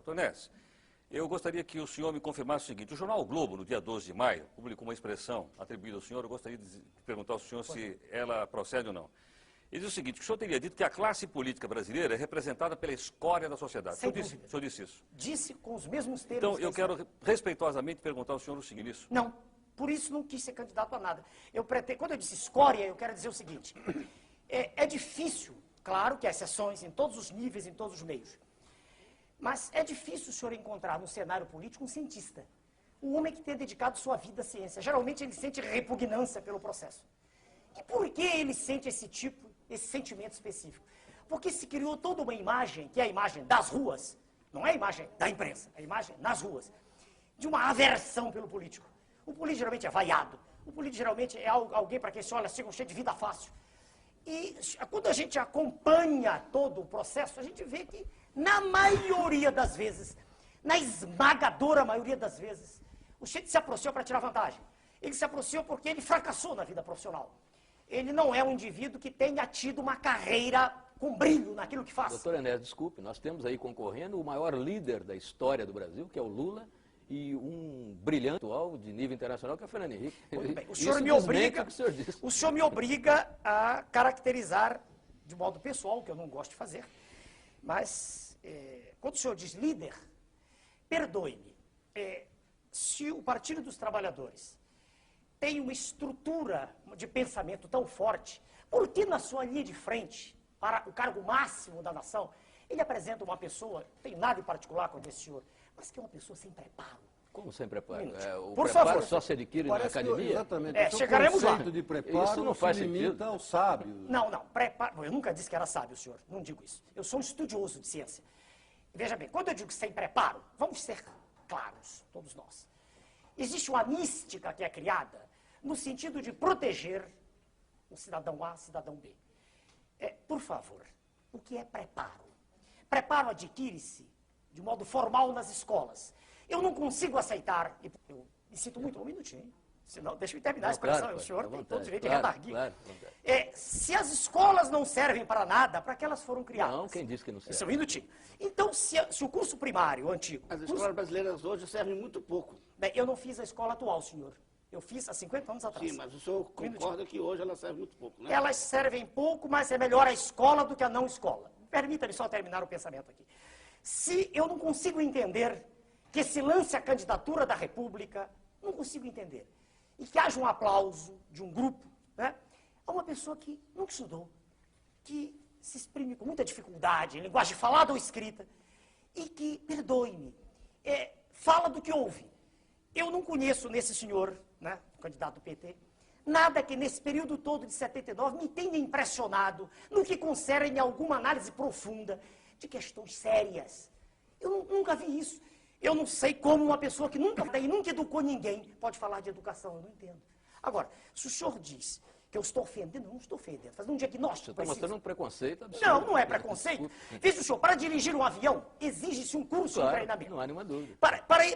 Tornés, eu gostaria que o senhor me confirmasse o seguinte: o jornal o Globo, no dia 12 de maio, publicou uma expressão atribuída ao senhor. Eu gostaria de perguntar ao senhor se ela procede ou não. Ele diz o seguinte: que o senhor teria dito que a classe política brasileira é representada pela escória da sociedade. O senhor disse isso? Disse com os mesmos termos. Então, eu quero respeitosamente perguntar ao senhor o seguinte: isso? Não, por isso não quis ser candidato a nada. Quando eu disse escória, eu quero dizer o seguinte: é difícil, claro que há exceções em todos os níveis, em todos os meios, mas é difícil o senhor encontrar no cenário político um cientista, um homem que tenha dedicado sua vida à ciência. Geralmente ele sente repugnância pelo processo. E por que ele sente esse sentimento específico? Porque se criou toda uma imagem, que é a imagem das ruas, não é a imagem da imprensa, é a imagem nas ruas, de uma aversão pelo político. O político geralmente é vaiado, o político geralmente é alguém para quem se olha assim, cheio de vida fácil. E quando a gente acompanha todo o processo, a gente vê que, na maioria das vezes, na esmagadora maioria das vezes, o sujeito se aproxima para tirar vantagem. Ele se aproxima porque ele fracassou na vida profissional. Ele não é um indivíduo que tenha tido uma carreira com brilho naquilo que faz. Doutor Enéas, desculpe, nós temos aí concorrendo o maior líder da história do Brasil, que é o Lula, e um brilhante atual de nível internacional, que é o Fernando Henrique. Muito bem. O senhor me obriga a caracterizar de modo pessoal, que eu não gosto de fazer, mas quando o senhor diz líder, perdoe-me, se o Partido dos Trabalhadores tem uma estrutura de pensamento tão forte, por que na sua linha de frente, para o cargo máximo da nação, ele apresenta uma pessoa, não tem nada em particular com esse senhor, mas que é uma pessoa sem preparo? Como sem preparo? O por preparo favor. Só se adquire na academia? Exatamente. Chegaremos lá. O conceito de preparo isso não faz se limita ao sábio. Não, preparo. Eu nunca disse que era sábio, senhor. Não digo isso. Eu sou um estudioso de ciência. Veja bem, quando eu digo sem preparo, vamos ser claros, todos nós. Existe uma mística que é criada no sentido de proteger o cidadão A, o cidadão B. Por favor, o que é preparo? Preparo adquire-se de modo formal nas escolas. Eu não consigo aceitar, eu me sinto muito, um minutinho, senão, deixa eu terminar a expressão, o senhor tem todo o direito de redarguir. Se as escolas não servem para nada, para que elas foram criadas? Não, quem disse que não serve? Isso é um minutinho. Então, se o curso primário, o antigo... As escolas brasileiras hoje servem muito pouco. Bem, eu não fiz a escola atual, senhor. Eu fiz há 50 anos atrás. Sim, mas o senhor concorda que hoje ela serve muito pouco, né? Elas servem pouco, mas é melhor a escola do que a não escola. Permita-me só terminar o pensamento aqui. Se eu não consigo entender que se lance a candidatura da República, não consigo entender, e que haja um aplauso de um grupo, né, a uma pessoa que nunca estudou, que se exprime com muita dificuldade, em linguagem falada ou escrita, e que, perdoe-me, fala do que ouve. Eu não conheço nesse senhor, né, candidato do PT, nada que nesse período todo de 79 me tenha impressionado no que concerne alguma análise profunda de questões sérias. Eu nunca vi isso. Eu não sei como uma pessoa que nunca educou ninguém pode falar de educação, eu não entendo. Agora, se o senhor diz que eu estou ofendendo, eu não estou ofendendo, fazendo um diagnóstico. Você está mostrando um preconceito absurdo. Não, não é preconceito. Veja o senhor, para dirigir um avião, exige-se um curso de treinamento. Não há nenhuma dúvida.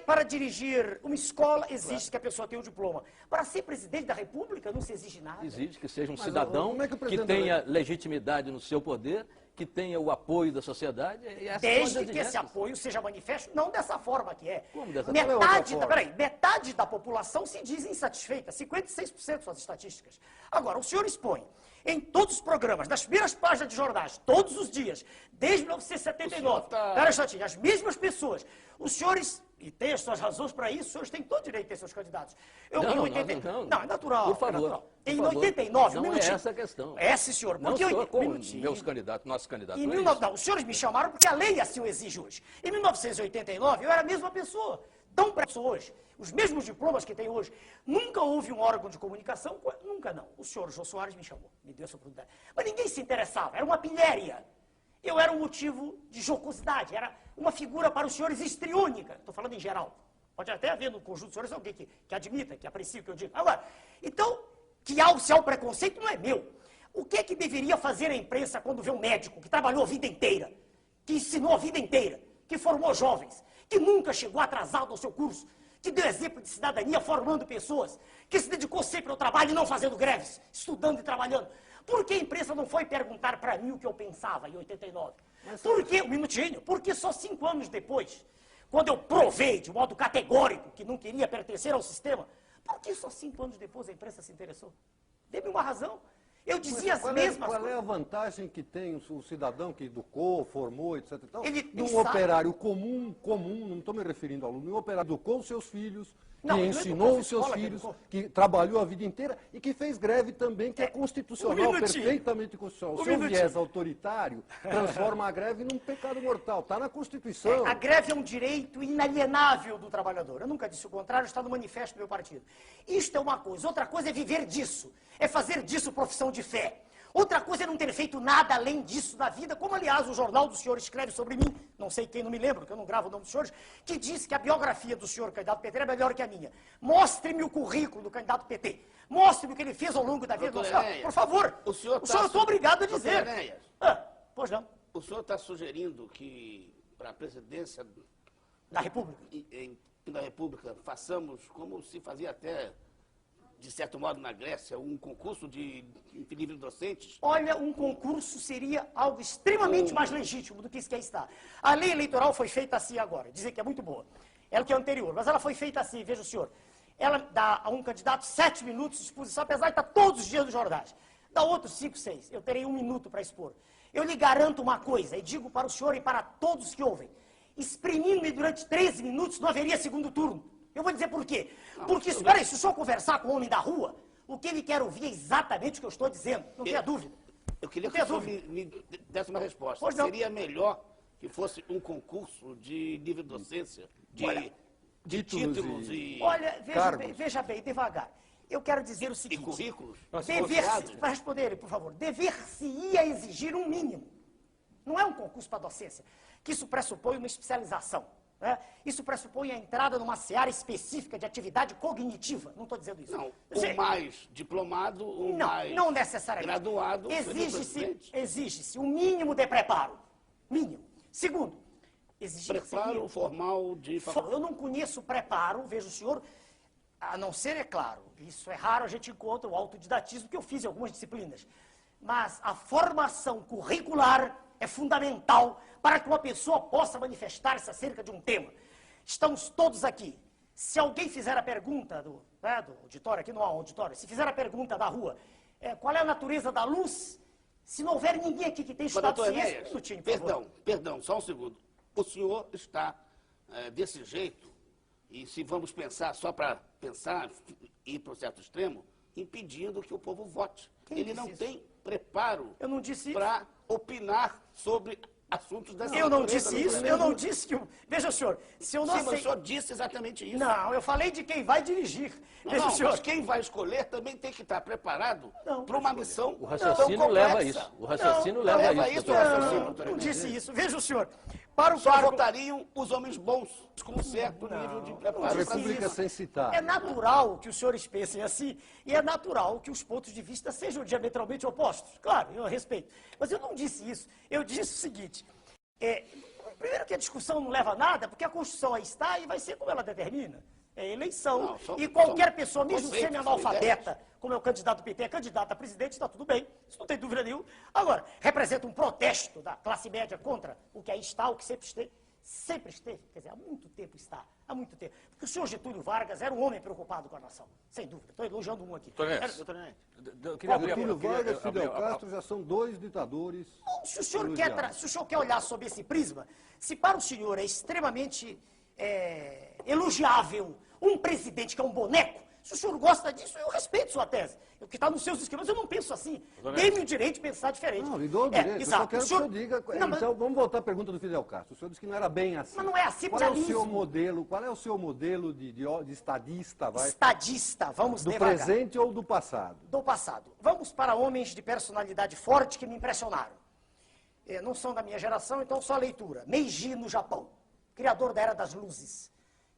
Para dirigir uma escola, exige que a pessoa tenha um diploma. Para ser presidente da República, não se exige nada. Exige que seja um cidadão que tenha legitimidade no seu poder, que tenha o apoio da sociedade. Desde que esse apoio seja manifesto, não dessa forma que é. Como dessa forma? Metade da população se diz insatisfeita, 56% são as estatísticas. Agora, o senhor expõe em todos os programas, nas primeiras páginas de jornais, todos os dias, desde 1979, as mesmas pessoas, os senhores, e tem as suas razões para isso, os senhores têm todo o direito de ter seus candidatos. Não, é natural. Por favor. É natural. Em 89, não é essa a questão. Sim, senhor. Não sou como meus candidatos, nossos candidatos. Não, os senhores me chamaram porque a lei assim o exige hoje. Em 1989, eu era a mesma pessoa. Tão preso hoje, os mesmos diplomas que tem hoje. Nunca houve um órgão de comunicação, nunca não. O senhor Jô Soares me chamou, me deu essa oportunidade. Mas ninguém se interessava, era uma pilhéria. Eu era um motivo de jocosidade, era uma figura para os senhores histriônica. Estou falando em geral. Pode até haver no conjunto dos senhores alguém que admita, que aprecia o que eu digo. Agora, então, se há o preconceito, não é meu. O que é que deveria fazer a imprensa quando vê um médico que trabalhou a vida inteira, que ensinou a vida inteira, que formou jovens, que nunca chegou atrasado ao seu curso, que deu exemplo de cidadania formando pessoas, que se dedicou sempre ao trabalho e não fazendo greves, estudando e trabalhando? Por que a imprensa não foi perguntar para mim o que eu pensava em 89? Por que, um minutinho, porque só 5 anos depois quando eu provei de modo categórico que não queria pertencer ao sistema, por que só 5 anos depois a imprensa se interessou? Dê-me uma razão. Eu dizia as mesmas coisas. Qual é a vantagem que tem o cidadão que educou, formou, etc. E tal, de um operário comum, não estou me referindo ao aluno, um operário que educou os seus filhos, que ensinou os seus filhos, que trabalhou a vida inteira e que fez greve também, que é constitucional, perfeitamente constitucional. O seu viés autoritário transforma a greve num pecado mortal. Está na Constituição. A greve é um direito inalienável do trabalhador. Eu nunca disse o contrário, está no manifesto do meu partido. Isto é uma coisa. Outra coisa é viver disso. É fazer disso profissão de fé. Outra coisa é não ter feito nada além disso na vida, como, aliás, o jornal do senhor escreve sobre mim, não sei quem, não me lembro, porque eu não gravo o nome dos senhores, que diz que a biografia do senhor candidato PT é melhor que a minha. Mostre-me o currículo do candidato PT. Mostre-me o que ele fez ao longo da vida. Por favor, o senhor estou obrigado a dizer. Pois não. O senhor está sugerindo que, para a presidência da República, façamos, como se fazia até, de certo modo, na Grécia, um concurso de livre docentes? Olha, um concurso seria algo extremamente mais legítimo do que isso que aí está. A lei eleitoral foi feita assim agora, dizer que é muito boa. Ela que é anterior, mas ela foi feita assim, veja o senhor. Ela dá a um candidato 7 minutos de exposição, apesar de estar todos os dias nos jornais. Dá outros 5, 6. Eu terei 1 minuto para expor. Eu lhe garanto uma coisa, e digo para o senhor e para todos que ouvem. Exprimindo-me durante 13 minutos, não haveria segundo turno. Eu vou dizer por quê. Porque, espera aí, se o senhor conversar com o homem da rua, o que ele quer ouvir é exatamente o que eu estou dizendo. Não tenha dúvida. Eu queria que o senhor me desse uma resposta. Seria melhor que fosse um concurso de livre docência, de títulos e... Olha, veja bem, devagar. Eu quero dizer o seguinte... E currículos? Para responder, por favor. Dever-se-ia exigir um mínimo. Não é um concurso para docência, que isso pressupõe uma especialização. Isso pressupõe a entrada numa seara específica de atividade cognitiva. Não estou dizendo isso. Não, o mais diplomado, não necessariamente. Graduado... Exige-se um mínimo de preparo. Mínimo. Segundo, preparo formal de faculdade. Eu não conheço preparo, veja o senhor, a não ser, é claro, isso é raro, a gente encontra o autodidatismo que eu fiz em algumas disciplinas. Mas a formação curricular é fundamental para que uma pessoa possa manifestar-se acerca de um tema. Estamos todos aqui. Se alguém fizer a pergunta do auditório, aqui não há auditório, se fizer a pergunta da rua, qual é a natureza da luz, se não houver ninguém aqui que tenha estudado ciência... Perdão, só um segundo. O senhor está desse jeito, e se vamos pensar, só para pensar, ir para um certo extremo, impedindo que o povo vote. Ele não tem preparo para opinar sobre assuntos dessa natureza. Eu não disse isso, eu não disse que... Veja, senhor, se eu não Sim, mas o senhor disse exatamente isso. Não, eu falei de quem vai dirigir. Veja, senhor, mas quem vai escolher também tem que estar preparado para uma missão O raciocínio leva isso. O raciocínio leva isso. Não disse isso. Veja o senhor. Só votariam os homens bons, com um certo nível de preparação. República sem citar. É natural que os senhores pensem assim, e é natural que os pontos de vista sejam diametralmente opostos. Claro, eu respeito. Mas eu não disse isso. Eu disse o seguinte, primeiro que a discussão não leva a nada, porque a Constituição aí está e vai ser como ela determina. É eleição. E qualquer pessoa, mesmo semi-analfabeta, como é o candidato do PT, é candidato a presidente, está tudo bem. Isso não tem dúvida nenhuma. Agora, representa um protesto da classe média contra o que aí está, o que sempre esteve, quer dizer, há muito tempo está, há muito tempo. Porque o senhor Getúlio Vargas era um homem preocupado com a nação, sem dúvida. Estou elogiando um aqui. Getúlio Vargas e Fidel Castro já são 2 ditadores. Se o senhor quer olhar sob esse prisma, se para o senhor é extremamente elogiável um presidente que é um boneco, se o senhor gosta disso, eu respeito sua tese. O que está nos seus esquemas, eu não penso assim. Dê-me o direito de pensar diferente. Não, lhe dou o direito. Eu só quero que o senhor diga... Então, vamos voltar à pergunta do Fidel Castro. O senhor disse que não era bem assim. Mas não é assim, qual é o seu modelo de estadista, vai? Estadista, vamos devagar. Do presente ou do passado? Do passado. Vamos para homens de personalidade forte que me impressionaram. Não são da minha geração, então só leitura. Meiji, no Japão. Criador da Era das Luzes.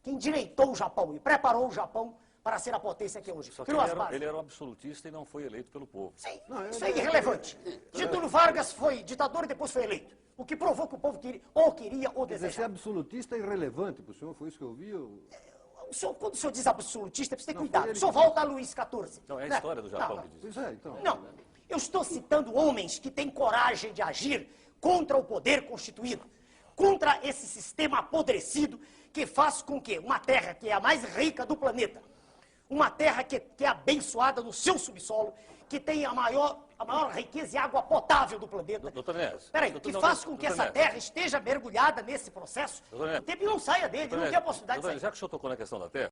Que endireitou o Japão e preparou o Japão para ser a potência que é hoje. Só que ele era um absolutista e não foi eleito pelo povo. Sim, isso é irrelevante. Getúlio Vargas foi ditador e depois foi eleito. O que provou que o povo queria ou desejava. Ser absolutista é irrelevante para o senhor, foi isso que eu vi? Quando o senhor diz absolutista, precisa ter cuidado. O senhor volta a Luís XIV. Não, é a história do Japão que diz. Pois é, então. Não, eu estou citando homens que têm coragem de agir contra o poder constituído, contra esse sistema apodrecido que faz com que uma terra que é a mais rica do planeta, uma terra que é abençoada no seu subsolo, que tem a maior riqueza e água potável do planeta. Doutor Neves. Peraí, que faz com que essa terra esteja mergulhada nesse processo, o tempo não saia dele, não tem a possibilidade de sair. Já que o senhor tocou na questão da terra,